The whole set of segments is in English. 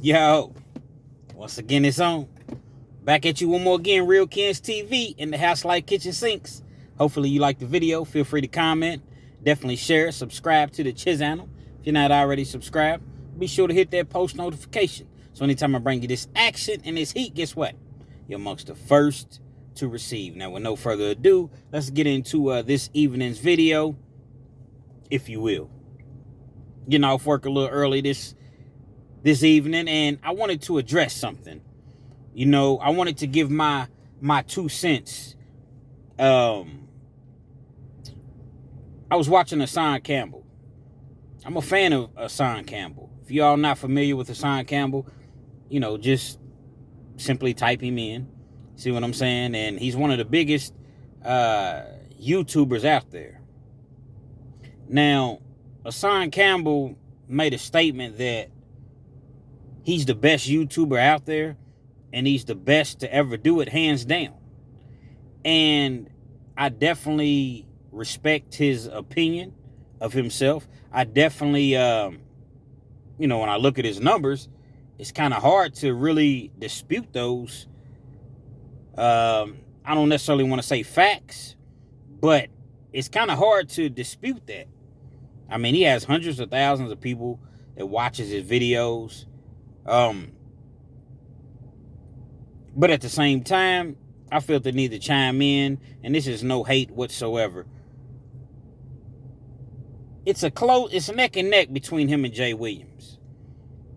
Yo, once again, it's on. Back at you one more again, Real Kens TV in the House Like Kitchen Sinks. Hopefully you like the video. Feel free to comment. Definitely share, subscribe to the channel. If you're not already subscribed, be sure to hit that post notification. So anytime I bring you this action and this heat, guess what? You're amongst the first to receive. Now, with no further ado, let's get into this evening's video, if you will. Getting off work a little early this evening, and I wanted to address something. I wanted to give my 2 cents. I was watching Hassan Campbell. I'm a fan of Hassan Campbell. If y'all not familiar with Hassan Campbell, just simply type him in. See what I'm saying? And he's one of the biggest YouTubers out there. Now, Hassan Campbell made a statement that he's the best YouTuber out there, and he's the best to ever do it, hands down. And I definitely respect his opinion of himself. I definitely, when I look at his numbers, it's kind of hard to really dispute those. I don't necessarily want to say facts, but it's kind of hard to dispute that. I mean, he has hundreds of thousands of people that watches his videos. But at the same time, I felt the need to chime in, and this is no hate whatsoever. It's neck and neck between him and Jay Williams.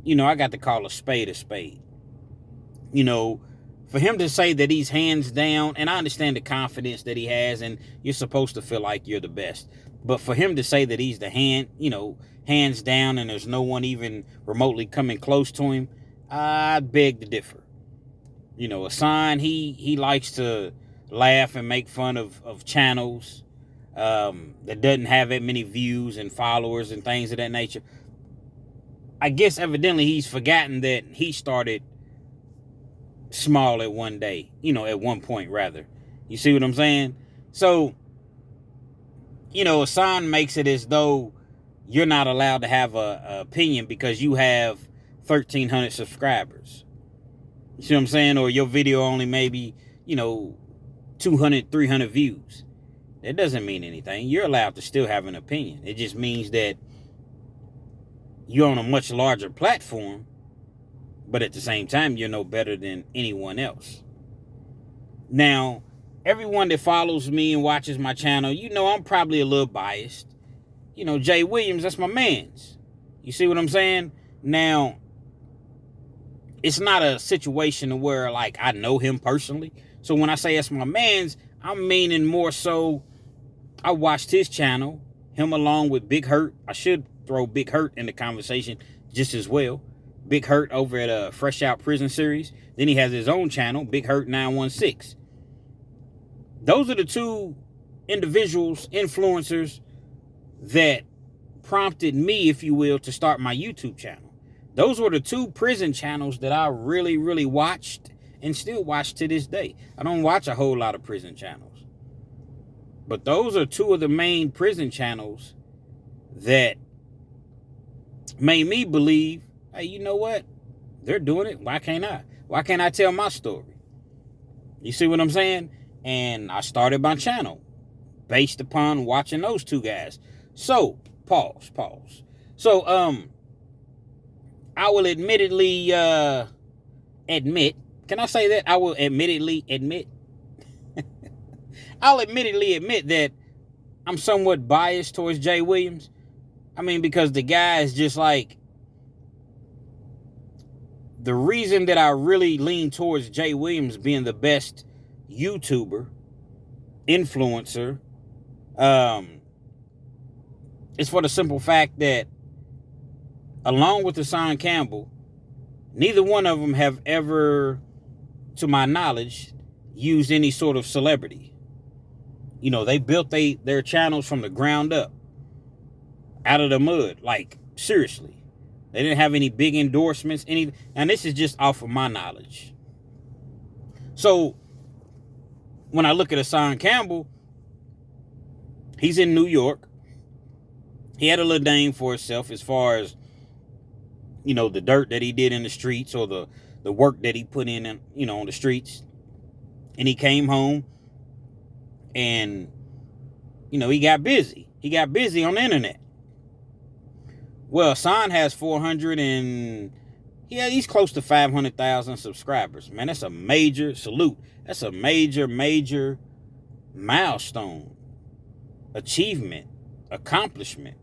I got to call a spade a spade. For him to say that he's hands down, and I understand the confidence that he has, and you're supposed to feel like you're the best. But for him to say that he's the hands down, and there's no one even remotely coming close to him, I beg to differ. Hassan, he likes to laugh and make fun of channels that doesn't have that many views and followers and things of that nature. I guess evidently he's forgotten that he started small at one point rather. You see what I'm saying? So, Hassan makes it as though you're not allowed to have a opinion because you have 1,300 subscribers. You see what I'm saying? Or your video only maybe, 200, 300 views. That doesn't mean anything. You're allowed to still have an opinion. It just means that you're on a much larger platform, but at the same time, you're no better than anyone else. Now, everyone that follows me and watches my channel, I'm probably a little biased. Jay Williams, that's my mans. You see what I'm saying? Now, it's not a situation where, I know him personally. So when I say that's my mans, I'm meaning more so I watched his channel, him along with Big Hurt. I should throw Big Hurt in the conversation just as well. Big Hurt over at Fresh Out Prison series. Then he has his own channel, Big Hurt 916. Those are the two individuals, influencers, that prompted me, if you will, to start my YouTube channel. Those were the two prison channels that I really, really watched and still watch to this day. I don't watch a whole lot of prison channels. But those are two of the main prison channels that made me believe, hey, you know what? They're doing it. Why can't I? Why can't I tell my story? You see what I'm saying? And I started my channel based upon watching those two guys. So, pause. So, I will admittedly admit. Can I say that? I will admittedly admit. I'll admittedly admit that I'm somewhat biased towards Jay Williams. I mean, because the guy is just like, the reason that I really lean towards Jay Williams being the best YouTuber, influencer, is for the simple fact that, along with Hassan Campbell, neither one of them have ever, to my knowledge, used any sort of celebrity. They built their channels from the ground up, out of the mud, seriously. They didn't have any big endorsements, and this is just off of my knowledge. So, when I look at Hassan Campbell, he's in New York. He had a little name for himself as far as the dirt that he did in the streets, or the work that he put in, on the streets. And he came home and, he got busy. He got busy on the internet. Well, Hassan has 400 and he's close to 500,000 subscribers. Man, that's a major salute. That's a major milestone, achievement, accomplishment.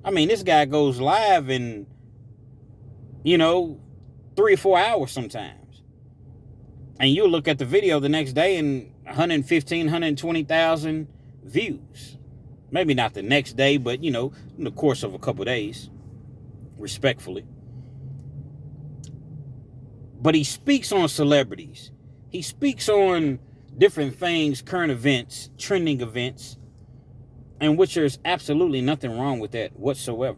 I mean, this guy goes live in, 3 or 4 hours sometimes. And you'll look at the video the next day and 115, 120,000 views. Maybe not the next day, but, in the course of a couple of days, respectfully. But he speaks on celebrities. He speaks on different things, current events, trending events, and which there's absolutely nothing wrong with that whatsoever.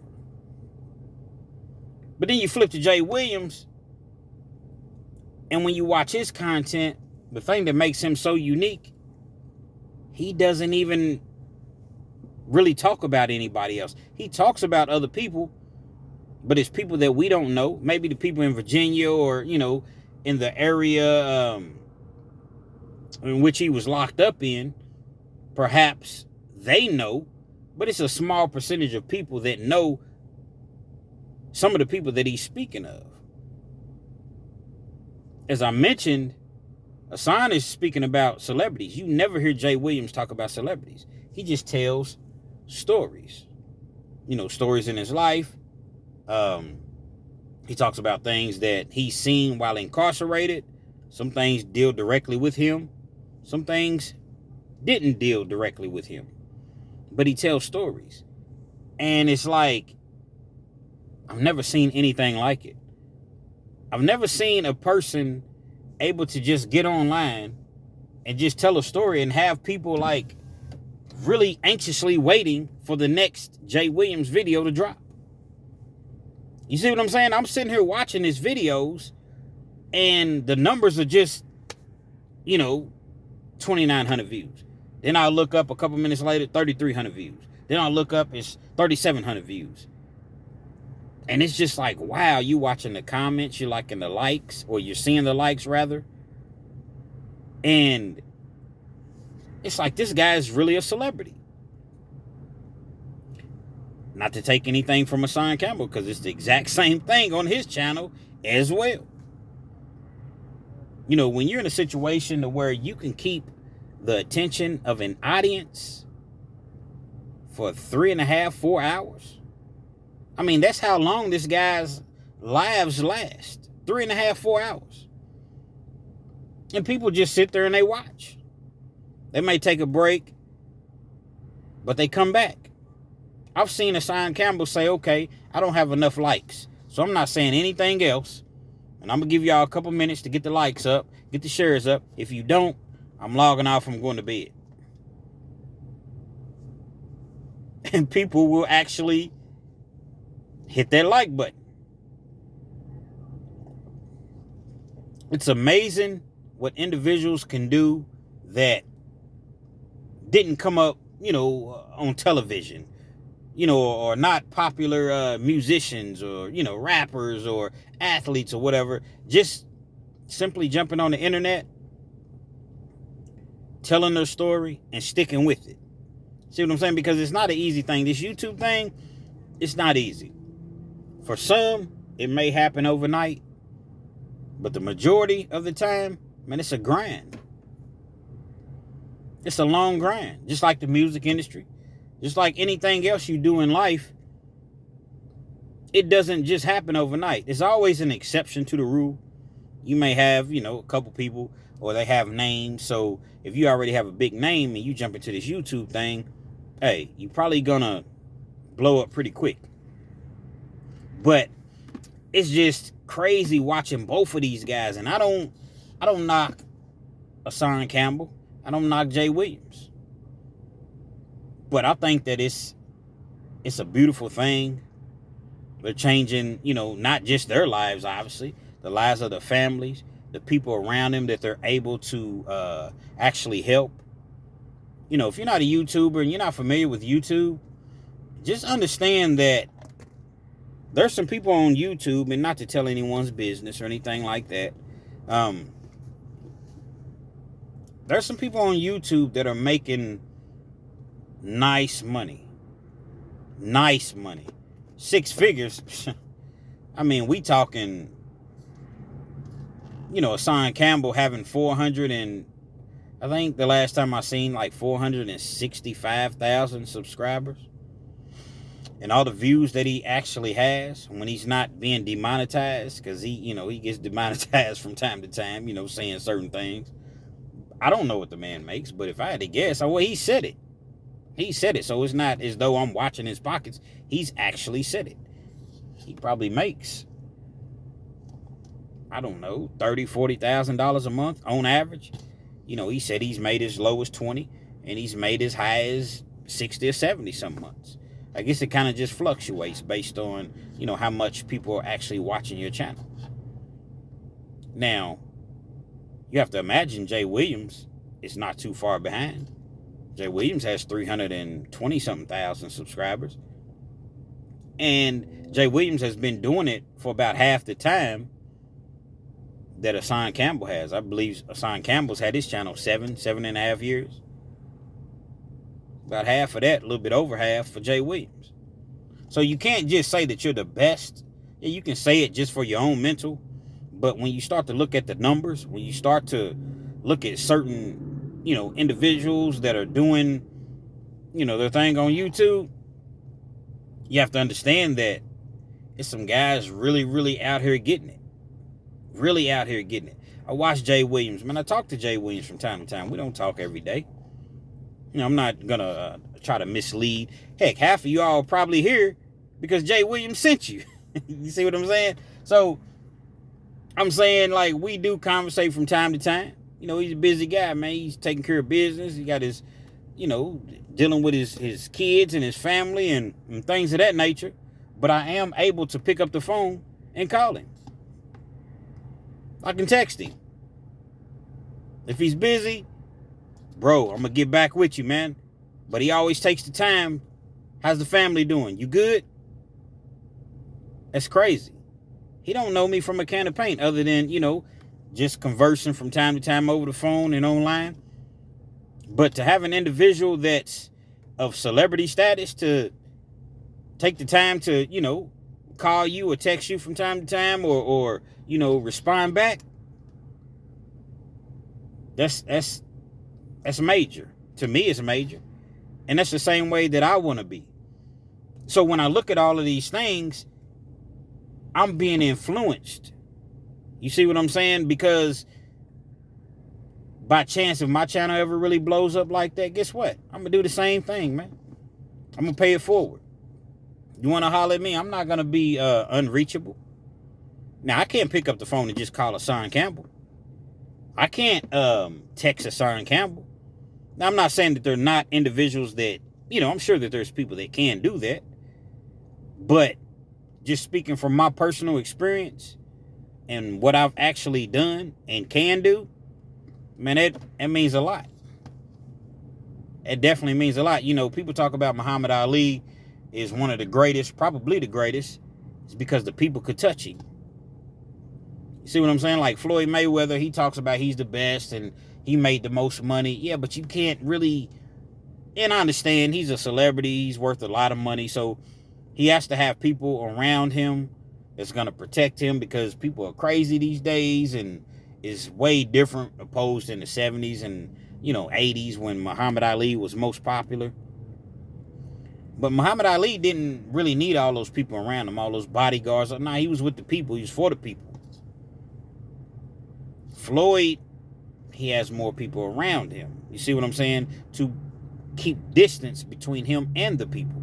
But then you flip to Jay Williams, and when you watch his content, the thing that makes him so unique, he doesn't even really talk about anybody else. He talks about other people, but it's people that we don't know. Maybe the people in Virginia or, in the area in which he was locked up in, perhaps they know, but it's a small percentage of people that know some of the people that he's speaking of. As I mentioned, Hassan is speaking about celebrities. You never hear Jay Williams talk about celebrities. He just tells stories. Stories in his life. He talks about things that he's seen while incarcerated. Some things deal directly with him. Some things didn't deal directly with him. But he tells stories. And it's like, I've never seen anything like it. I've never seen a person able to just get online and just tell a story and have people like really anxiously waiting for the next Jay Williams video to drop. You see what I'm saying? I'm sitting here watching his videos and the numbers are just, 2,900 views. Then I'll look up a couple minutes later, 3,300 views. Then I'll look up, it's 3,700 views. And it's just like, wow, you watching the comments, you're liking the likes, or you're seeing the likes rather. And it's like, this guy is really a celebrity. Not to take anything from Hassan Campbell, because it's the exact same thing on his channel as well. When you're in a situation to where you can keep the attention of an audience for 3.5, 4 hours. I mean, that's how long this guy's lives last. 3.5, 4 hours. And people just sit there and they watch. They may take a break, but they come back. I've seen Hassan Campbell say, okay, I don't have enough likes, so I'm not saying anything else. And I'm going to give y'all a couple minutes to get the likes up, get the shares up. If you don't, I'm logging off, I'm going to bed. And people will actually hit that like button. It's amazing what individuals can do that didn't come up, on television, or not popular musicians or, rappers or athletes or whatever. Just simply jumping on the internet, telling their story and sticking with it. See what I'm saying? Because it's not an easy thing. This YouTube thing, it's not easy. For some, it may happen overnight, but the majority of the time, man, it's a grind. It's a long grind, just like the music industry, just like anything else you do in life. It doesn't just happen overnight. There's always an exception to the rule. You may have, a couple people, or they have names. So if you already have a big name and you jump into this YouTube thing, hey, you're probably gonna blow up pretty quick. But it's just crazy watching both of these guys. And I don't knock Hassan Campbell. I don't knock Jay Williams. But I think that it's a beautiful thing. They're changing, not just their lives, obviously, the lives of their families, the people around them that they're able to actually help. If you're not a YouTuber and you're not familiar with YouTube, just understand that There's some people on YouTube, and not to tell anyone's business or anything like that. There's some people on YouTube that are making nice money. Nice money. 6 figures. I mean, we talking, Hassan Campbell having 400 and, I think the last time I seen, like 465,000 subscribers. And all the views that he actually has when he's not being demonetized, because he gets demonetized from time to time, saying certain things. I don't know what the man makes, but if I had to guess, he said it. He said it, so it's not as though I'm watching his pockets. He's actually said it. He probably makes, I don't know, $30,000, $40,000 a month on average. He said he's made as low as 20, and he's made as high as 60 or 70 some months. I guess it kind of just fluctuates based on, how much people are actually watching your channel. Now, you have to imagine Jay Williams is not too far behind. Jay Williams has 320-something thousand subscribers. And Jay Williams has been doing it for about half the time that Hassan Campbell has. I believe Hassan Campbell's had his channel 7.5 years. About half of that, a little bit over half for Jay Williams. So you can't just say that you're the best. Yeah, you can say it just for your own mental. But when you start to look at the numbers, when you start to look at certain, individuals that are doing, their thing on YouTube, you have to understand that it's some guys really, really out here getting it. Really out here getting it. I watch Jay Williams. Man, I talk to Jay Williams from time to time. We don't talk every day. I'm not going to try to mislead. Heck, half of you all probably here because Jay Williams sent you. You see what I'm saying? So, I'm saying, like, we do conversate from time to time. He's a busy guy, man. He's taking care of business. He got his, dealing with his kids and his family and things of that nature. But I am able to pick up the phone and call him. I can text him. If he's busy, bro, I'm going to get back with you, man. But he always takes the time. How's the family doing? You good? That's crazy. He don't know me from a can of paint other than, just conversing from time to time over the phone and online. But to have an individual that's of celebrity status to take the time to, call you or text you from time to time or respond back, that's major. To me, it's major. And that's the same way that I want to be. So when I look at all of these things, I'm being influenced. You see what I'm saying? Because by chance, if my channel ever really blows up like that, guess what? I'm going to do the same thing, man. I'm going to pay it forward. You want to holler at me? I'm not going to be unreachable. Now, I can't pick up the phone and just call Hassan Campbell. I can't text Hassan Campbell. Now, I'm not saying that they're not individuals that, I'm sure that there's people that can do that. But just speaking from my personal experience and what I've actually done and can do, man, that means a lot. It definitely means a lot. People talk about Muhammad Ali is one of the greatest, probably the greatest. It's because the people could touch him. You see what I'm saying? Like Floyd Mayweather, he talks about he's the best and he made the most money. Yeah, but you can't really, and I understand he's a celebrity. He's worth a lot of money. So he has to have people around him that's going to protect him because people are crazy these days and is way different opposed in the 70s and, 80s when Muhammad Ali was most popular. But Muhammad Ali didn't really need all those people around him, all those bodyguards. Nah, he was with the people. He was for the people. Floyd, he has more people around him. You see what I'm saying? To keep distance between him and the people.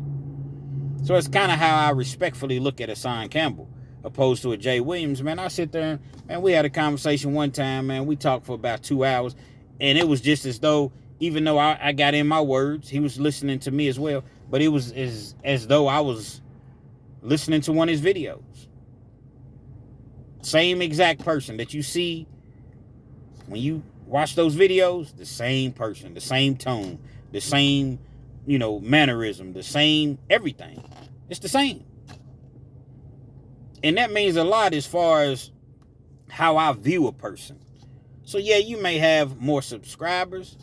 So it's kind of how I respectfully look at Hassan Campbell, opposed to a Jay Williams. Man, I sit there, man, we had a conversation one time, man. We talked for about 2 hours, and it was just as though, even though I got in my words, he was listening to me as well, but it was as though I was listening to one of his videos. Same exact person that you see when you watch those videos, the same person, the same tone, the same, mannerism, the same everything. It's the same. And that means a lot as far as how I view a person. So yeah, you may have more subscribers.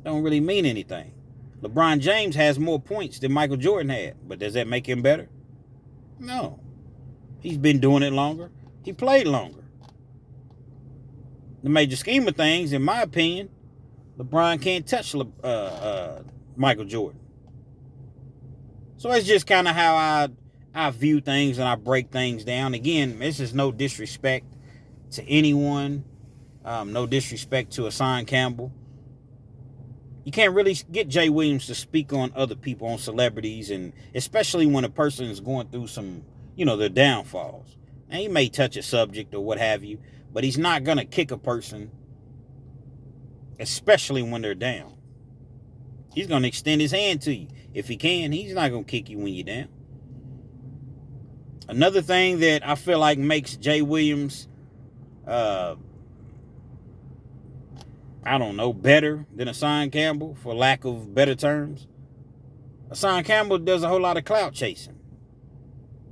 Don't really mean anything. LeBron James has more points than Michael Jordan had. But does that make him better? No. He's been doing it longer. He played longer. The major scheme of things, in my opinion, LeBron can't touch Michael Jordan. So it's just kind of how I view things and I break things down. Again, this is no disrespect to anyone. No disrespect to Hassan Campbell. You can't really get Jay Williams to speak on other people, on celebrities, and especially when a person is going through some, their downfalls. Now, he may touch a subject or what have you, but he's not going to kick a person, especially when they're down. He's going to extend his hand to you. If he can, he's not going to kick you when you're down. Another thing that I feel like makes Jay Williams, better than Hassan Campbell, for lack of better terms. Hassan Campbell does a whole lot of clout chasing.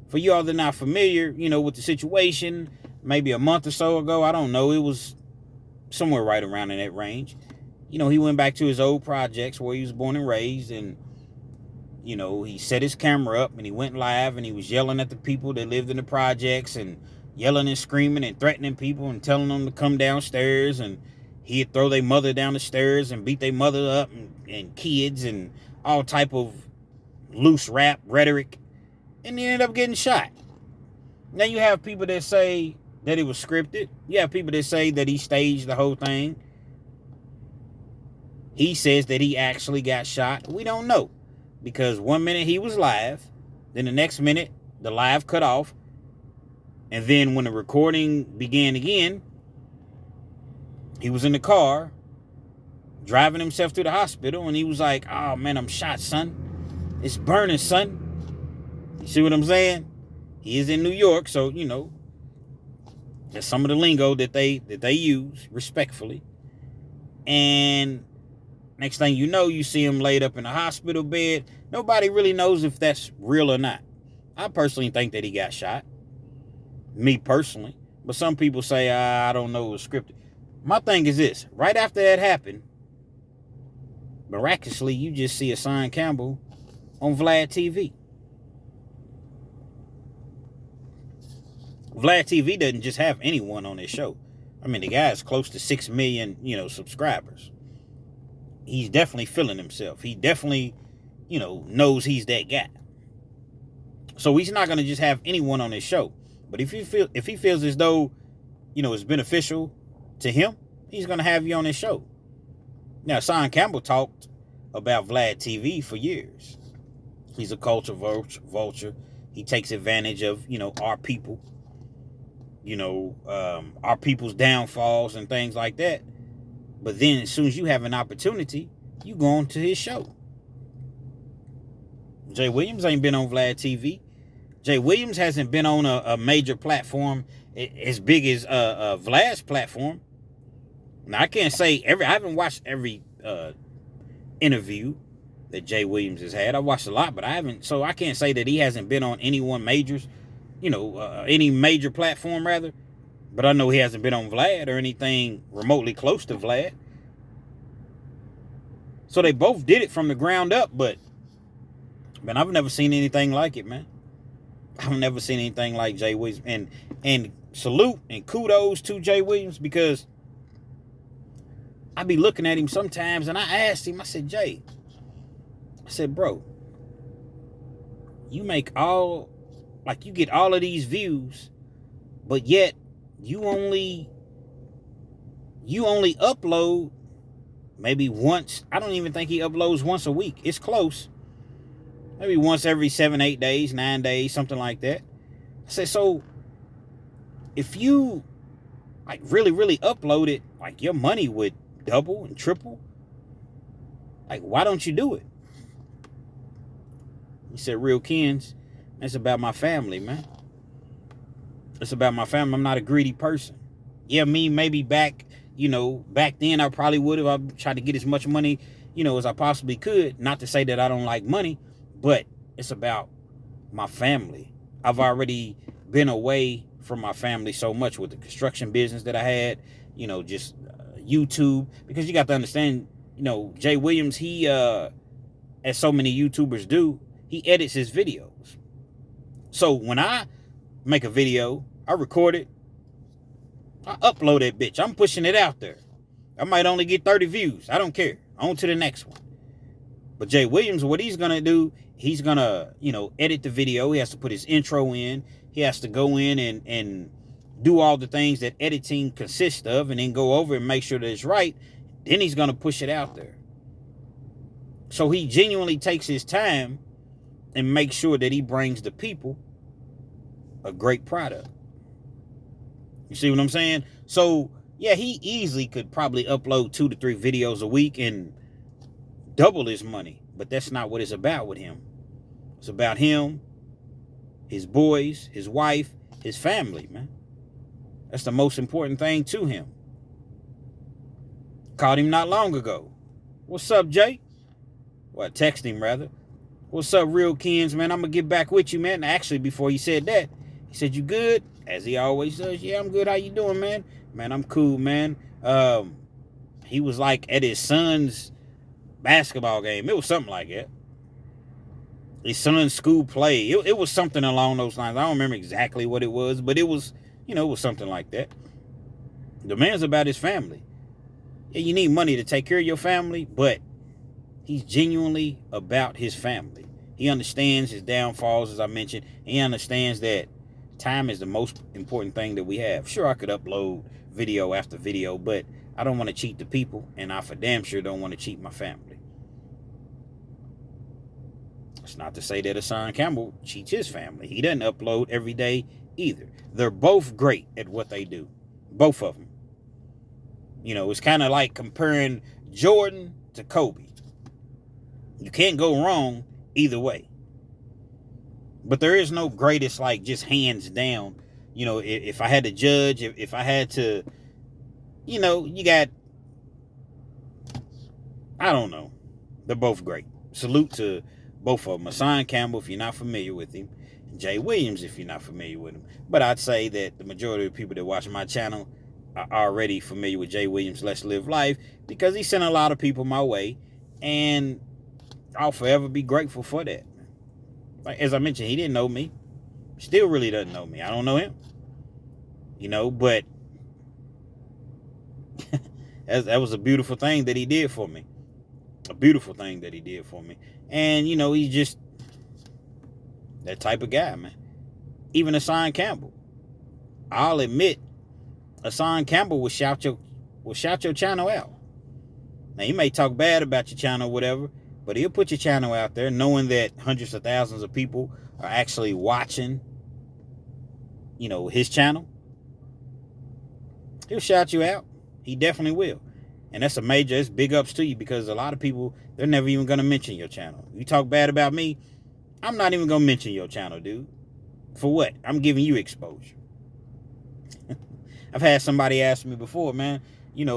For you all that are not familiar, with the situation, maybe a month or so ago, I don't know, it was somewhere right around in that range. He went back to his old projects where he was born and raised, and, he set his camera up and he went live and he was yelling at the people that lived in the projects and yelling and screaming and threatening people and telling them to come downstairs, and he'd throw their mother down the stairs and beat their mother up and kids and all type of loose rap rhetoric, and he ended up getting shot. Now you have people that say that it was scripted. You have people that say that he staged the whole thing. He says that he actually got shot. We don't know, because 1 minute he was live, then the next minute the live cut off, and then when the recording began again, he was in the car driving himself to the hospital, and he was like, "Oh man, I'm shot, son. It's burning, son." You see what I'm saying? He is in New York, so that's some of the lingo that they use respectfully. And next thing you know, you see him laid up in a hospital bed. Nobody really knows if that's real or not. I personally think that he got shot. Me personally. But some people say, I don't know, it was scripted. My thing is this. Right after that happened, miraculously, you just see Hassan Campbell on Vlad TV. Vlad TV doesn't just have anyone on his show. I mean, the guy is close to 6 million, subscribers. He's definitely feeling himself. He definitely, knows he's that guy. So he's not going to just have anyone on his show. But if he feels as though, it's beneficial to him, he's going to have you on his show. Now, Hassan Campbell talked about Vlad TV for years. He's a culture vulture. He takes advantage of, our people. Our people's downfalls and things like that. But then as soon as you have an opportunity, you go on to his show. Jay Williams ain't been on Vlad TV. Jay Williams hasn't been on a major platform as big as Vlad's platform. Now, I can't say I haven't watched every interview that Jay Williams has had. I watched a lot, but I haven't. So I can't say that he hasn't been on any major platform rather. But I know he hasn't been on Vlad or anything remotely close to Vlad. So they both did it from the ground up, but man, I've never seen anything like it, man. I've never seen anything like Jay Williams. And salute and kudos to Jay Williams, because I be looking at him sometimes and I asked him, I said, Jay, I said, bro, you get all of these views, but yet you only upload maybe once. I don't even think he uploads once a week. It's close. Maybe once every 7, 8 days, 9 days, something like that. I said, so if you really, really upload it, your money would double and triple. Why don't you do it? He said, real Kens, it's about my family, man. It's about my family. I'm not a greedy person. Yeah, me, maybe back then I probably would have. I tried to get as much money, as I possibly could. Not to say that I don't like money, but it's about my family. I've already been away from my family so much with the construction business that I had, just YouTube, because you got to understand, Jay Williams, he, as so many YouTubers do, he edits his videos. So when I make a video, I record it, I upload that bitch. I'm pushing it out there. I might only get 30 views. I don't care. On to the next one. But Jay Williams, what he's going to do, he's going to, edit the video. He has to put his intro in. He has to go in and do all the things that editing consists of, and then go over and make sure that it's right. Then he's going to push it out there. So he genuinely takes his time and makes sure that he brings the people a great product. You see what I'm saying? So, yeah, he easily could probably upload 2 to 3 videos a week and double his money. But that's not what it's about with him. It's about him, his boys, his wife, his family, man. That's the most important thing to him. Called him not long ago. What's up, Jay? Well, I texted him, rather. What's up, real Kens, man? I'm going to get back with you, man. Actually, before he said that, he said, you good? As he always does. Yeah, I'm good. How you doing, man? Man, I'm cool, man. He was like at his son's basketball game. It was something like that. His son's school play. It was something along those lines. I don't remember exactly what it was, but it was, it was something like that. The man's about his family. Yeah, you need money to take care of your family, but he's genuinely about his family. He understands his downfalls, as I mentioned. He understands that time is the most important thing that we have. Sure, I could upload video after video, but I don't want to cheat the people, and I for damn sure don't want to cheat my family. It's not to say that Hassan Campbell cheats his family. He doesn't upload every day either. They're both great at what they do. Both of them. It's kind of like comparing Jordan to Kobe. You can't go wrong either way. But there is no greatest, like, just hands down. If I had to judge, if I had to, you got, I don't know. They're both great. Salute to both of them. Hassan Campbell, if you're not familiar with him. And Jay Williams, if you're not familiar with him. But I'd say that the majority of the people that watch my channel are already familiar with Jay Williams' Let's Live Life, because he sent a lot of people my way. And I'll forever be grateful for that. Like, as I mentioned, he didn't know me. Still really doesn't know me. I don't know him. But that was a beautiful thing that he did for me. A beautiful thing that he did for me. And, he's just that type of guy, man. Even Hassan Campbell. I'll admit, Hassan Campbell will shout your channel out. Now, he may talk bad about your channel or whatever, but he'll put your channel out there knowing that hundreds of thousands of people are actually watching, his channel. He'll shout you out. He definitely will. And that's it's big ups to you, because a lot of people, they're never even going to mention your channel. You talk bad about me, I'm not even going to mention your channel, dude. For what? I'm giving you exposure. I've had somebody ask me before, man, you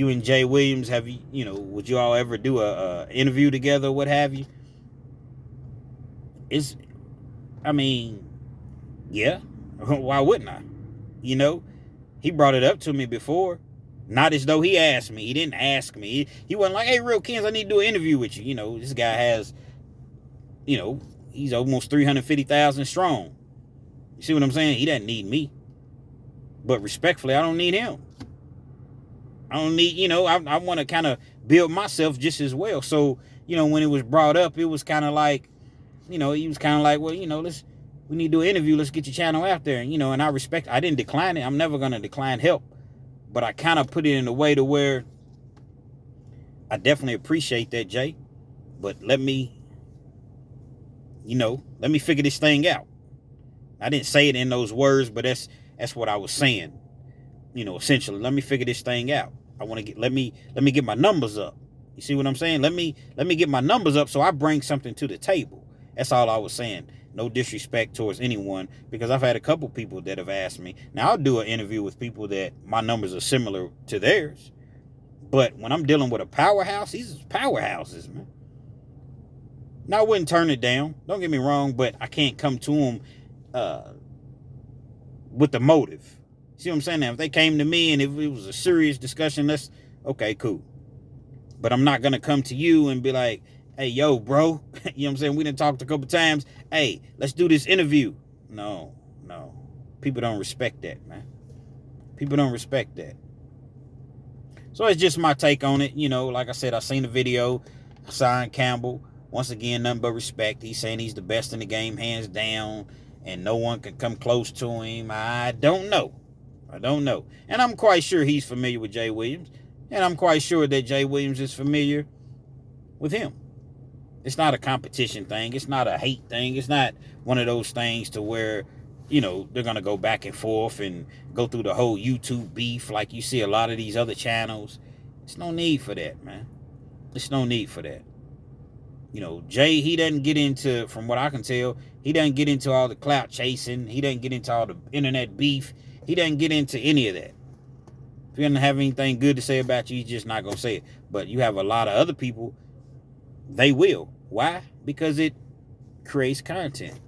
and Jay Williams, have you, would you all ever do a interview together or what have you? Yeah. Why wouldn't I? He brought it up to me before. Not as though he asked me. He didn't ask me. He wasn't like, hey, real Kens, I need to do an interview with you. This guy has, he's almost 350,000 strong. You see what I'm saying? He doesn't need me. But respectfully, I don't need him. I don't need, I want to kind of build myself just as well. So, when it was brought up, it was kind of like, he was kind of like, well, we need to do an interview. Let's get your channel out there. And I didn't decline it. I'm never going to decline help. But I kind of put it in a way to where I definitely appreciate that, Jay. But let me figure this thing out. I didn't say it in those words, but that's what I was saying. Essentially, let me figure this thing out. Let me get my numbers up. You see what I'm saying? Let me get my numbers up so I bring something to the table. That's all I was saying. No disrespect towards anyone, because I've had a couple people that have asked me. Now, I'll do an interview with people that my numbers are similar to theirs. But when I'm dealing with a powerhouse, these are powerhouses, man. Now, I wouldn't turn it down. Don't get me wrong, but I can't come to him with the motive. See what I'm saying? Now, if they came to me and if it was a serious discussion, that's okay, cool. But I'm not going to come to you and be like, hey, yo, bro, you know what I'm saying? We done talked a couple times. Hey, let's do this interview. No. People don't respect that, man. People don't respect that. So it's just my take on it. You know, like I said, I seen the video. Hassan Campbell, once again, nothing but respect. He's saying he's the best in the game, hands down, and no one can come close to him. I don't know. And I'm quite sure he's familiar with Jay Williams. And I'm quite sure that Jay Williams is familiar with him. It's not a competition thing. It's not a hate thing. It's not one of those things to where, you know, they're going to go back and forth and go through the whole YouTube beef like you see a lot of these other channels. There's no need for that, man. There's no need for that. You know, Jay, he doesn't get into, from what I can tell, he doesn't get into all the clout chasing. He doesn't get into all the internet beef. He doesn't get into any of that. If he doesn't have anything good to say about you, he's just not going to say it. But you have a lot of other people, they will. Why? Because it creates content.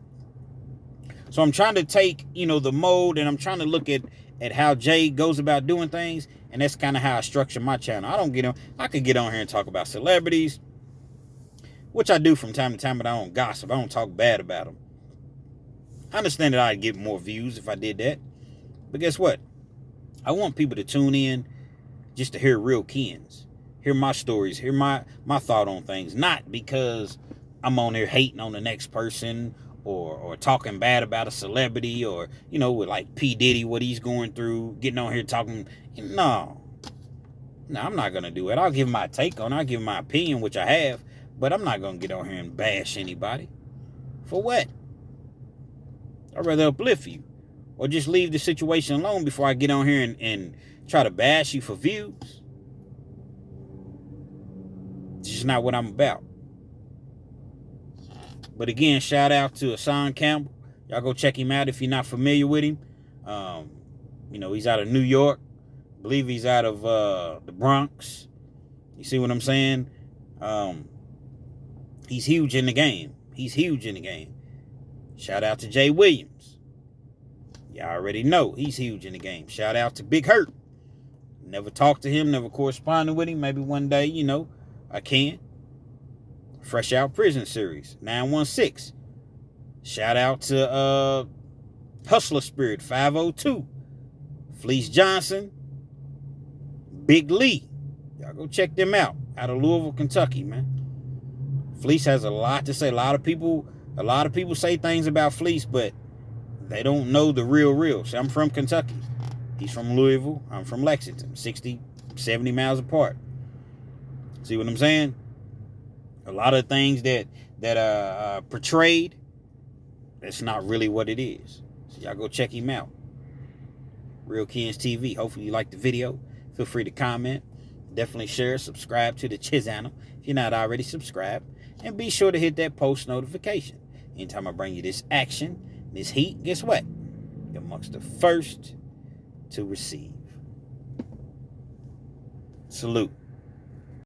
So I'm trying to take, you know, the mode, and I'm trying to look at how Jay goes about doing things, and that's kind of how I structure my channel. I could get on here and talk about celebrities, which I do from time to time, but I don't gossip. I don't talk bad about them. I understand that I'd get more views if I did that. But guess what? I want people to tune in just to hear real Kens, hear my stories, hear my thought on things, not because I'm on there hating on the next person or talking bad about a celebrity or, you know, with like P. Diddy, what he's going through, getting on here talking. No, I'm not going to do it. I'll give my take on it. I'll give my opinion, which I have, but I'm not going to get on here and bash anybody. For what? I'd rather uplift you or just leave the situation alone before I get on here and try to bash you for views. It's just not what I'm about. But again, shout out to Hassan Campbell. Y'all go check him out if you're not familiar with him. You know, he's out of New York. I believe he's out of the Bronx. You see what I'm saying? He's huge in the game. Shout out to Jay Williams. Y'all already know he's huge in the game. Shout out to Big Hurt. Never talked to him, never corresponded with him. Maybe one day, you know, I can. Fresh Out Prison series, 916. Shout out to Hustler Spirit, 502. Fleece Johnson, Big Lee. Y'all go check them out of Louisville, Kentucky, man. Fleece has a lot to say. A lot of people say things about Fleece, but they don't know the real. See, I'm from Kentucky. He's from Louisville. I'm from Lexington. 60, 70 miles apart. See what I'm saying? A lot of things that are portrayed, that's not really what it is. So y'all go check him out. Real Kens TV. Hopefully you liked the video. Feel free to comment. Definitely share, subscribe to the channel if you're not already subscribed. And be sure to hit that post notification. Anytime I bring you this action, this heat, guess what? You're amongst the first to receive. Salute.